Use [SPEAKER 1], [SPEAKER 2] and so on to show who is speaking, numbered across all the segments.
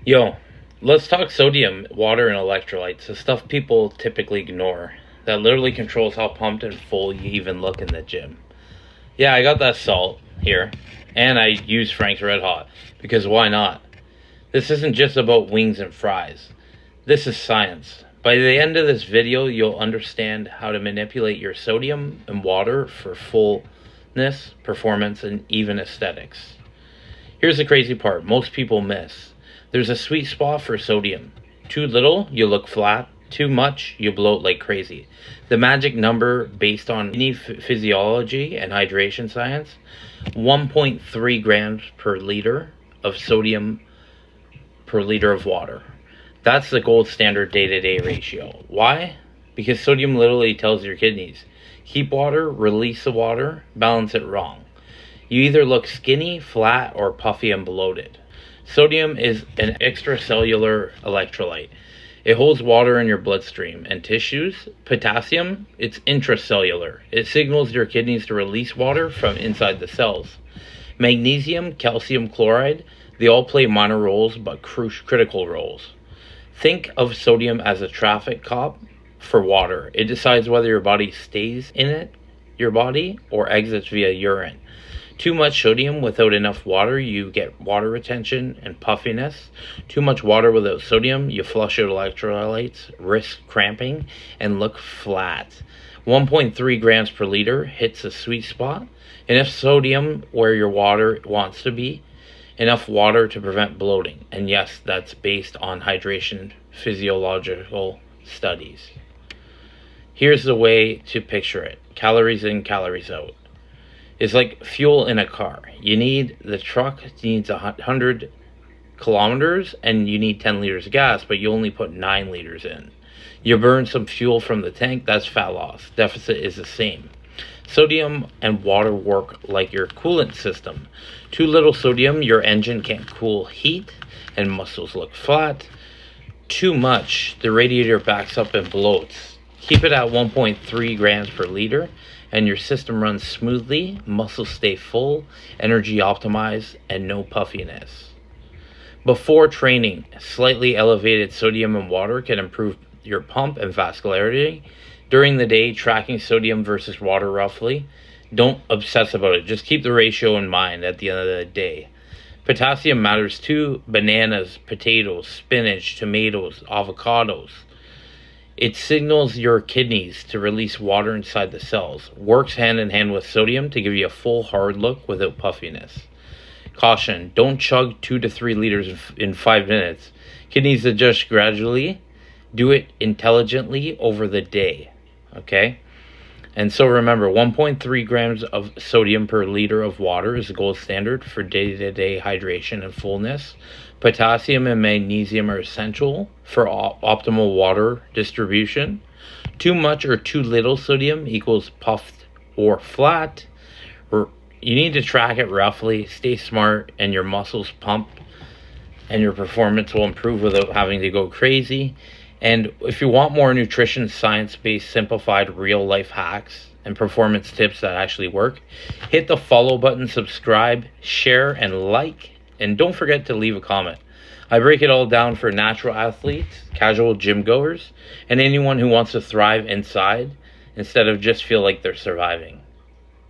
[SPEAKER 1] Yo, let's talk sodium, water, and electrolytes, the stuff people typically ignore that literally controls how pumped and full you even look in the gym. Yeah, I got that salt here, and I use Frank's Red Hot, because why not? This isn't just about wings and fries. This is science. By the end of this video, you'll understand how to manipulate your sodium and water for fullness, performance, and even aesthetics. Here's the crazy part most people miss. There's a sweet spot for sodium. Too little, you look flat. Too much, you bloat like crazy. The magic number, based on any physiology and hydration science, 1.3 grams per liter of sodium per liter of water. That's the gold standard day-to-day ratio. Why? Because sodium literally tells your kidneys, keep water, release the water, balance it wrong. You either look skinny, flat, or puffy and bloated. Sodium is an extracellular electrolyte. It holds water in your bloodstream and tissues. Potassium, it's intracellular. It signals your kidneys to release water from inside the cells. Magnesium, calcium chloride, they all play minor roles but critical roles. Think of sodium as a traffic cop for water. It decides whether your body stays in your body, or exits via urine. Too much sodium without enough water, you get water retention and puffiness. Too much water without sodium, you flush out electrolytes, risk cramping, and look flat. 1.3 grams per liter hits a sweet spot. Enough sodium where your water wants to be. Enough water to prevent bloating. And yes, that's based on hydration physiological studies. Here's the way to picture it. Calories in, calories out. It's like fuel in a car. The truck needs 100 kilometers and you need 10 liters of gas, but you only put 9 liters in. You burn some fuel from the tank, that's fat loss. Deficit is the same. Sodium and water work like your coolant system. Too little sodium, your engine can't cool heat and muscles look flat. Too much, the radiator backs up and bloats. Keep it at 1.3 grams per liter. And your system runs smoothly, muscles stay full, energy optimized, and no puffiness. Before training, slightly elevated sodium and water can improve your pump and vascularity. During the day, tracking sodium versus water roughly. Don't obsess about it, just keep the ratio in mind at the end of the day. Potassium matters too. Bananas, potatoes, spinach, tomatoes, avocados. It signals your kidneys to release water inside the cells. Works hand in hand with sodium to give you a full hard look without puffiness. Caution, don't chug 2 to 3 liters in 5 minutes. Kidneys adjust gradually. Do it intelligently over the day. Okay? And so remember, 1.3 grams of sodium per liter of water is the gold standard for day-to-day hydration and fullness. Potassium and magnesium are essential for optimal water distribution. Too much or too little sodium equals puffed or flat. You need to track it roughly, stay smart, and your muscles pump, and your performance will improve without having to go crazy. And if you want more nutrition, science-based, simplified, real-life hacks and performance tips that actually work, hit the follow button, subscribe, share, and like. And don't forget to leave a comment. I break it all down for natural athletes, casual gym goers, and anyone who wants to thrive inside instead of just feel like they're surviving.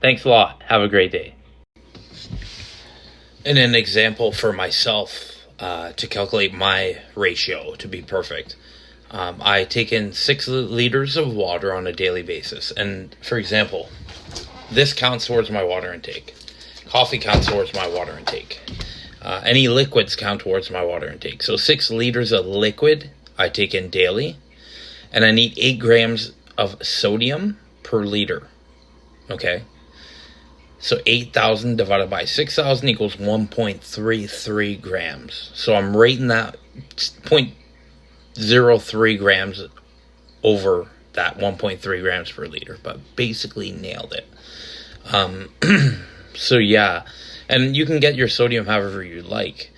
[SPEAKER 1] Thanks a lot. Have a great day. And an example for myself to calculate my ratio to be perfect. I take in 6 liters of water on a daily basis. And for example, this counts towards my water intake. Coffee counts towards my water intake. Any liquids count towards my water intake. So 6 liters of liquid I take in daily. And I need 8 grams of sodium per liter. Okay? So 8,000 divided by 6,000 equals 1.33 grams. So I'm rating that 0.03 grams over that 1.3 grams per liter. But basically nailed it. So yeah. And you can get your sodium however you like.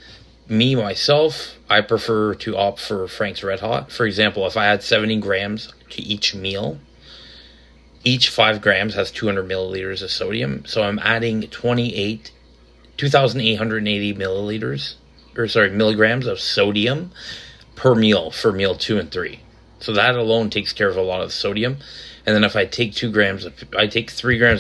[SPEAKER 1] Me, myself, I prefer to opt for Frank's Red Hot. For example, if I add 70 grams to each meal, each 5 grams has 200 milliliters of sodium. So I'm adding 2,880 milliliters milligrams of sodium per meal for meal 2 and 3. So that alone takes care of a lot of the sodium. And then if I take 3 grams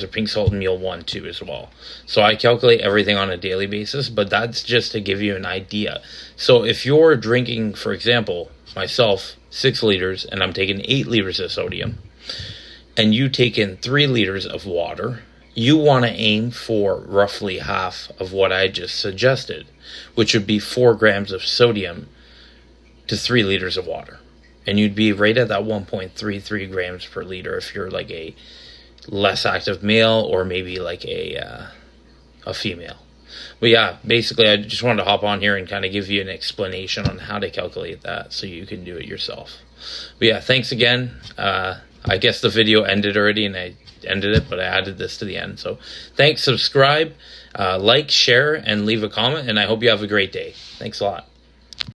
[SPEAKER 1] of pink salt in meal 1 too as well. So I calculate everything on a daily basis, but that's just to give you an idea. So if you're drinking, for example, myself, 6 liters, and I'm taking 8 liters of sodium, and you take in 3 liters of water, you want to aim for roughly half of what I just suggested, which would be 4 grams of sodium to 3 liters of water. And you'd be right at that 1.33 grams per liter if you're like a less active male or maybe like a female. But yeah, basically I just wanted to hop on here and kind of give you an explanation on how to calculate that so you can do it yourself. But yeah, thanks again. I guess the video ended already and I ended it, but I added this to the end. So thanks, subscribe, like, share, and leave a comment, and I hope you have a great day. Thanks a lot.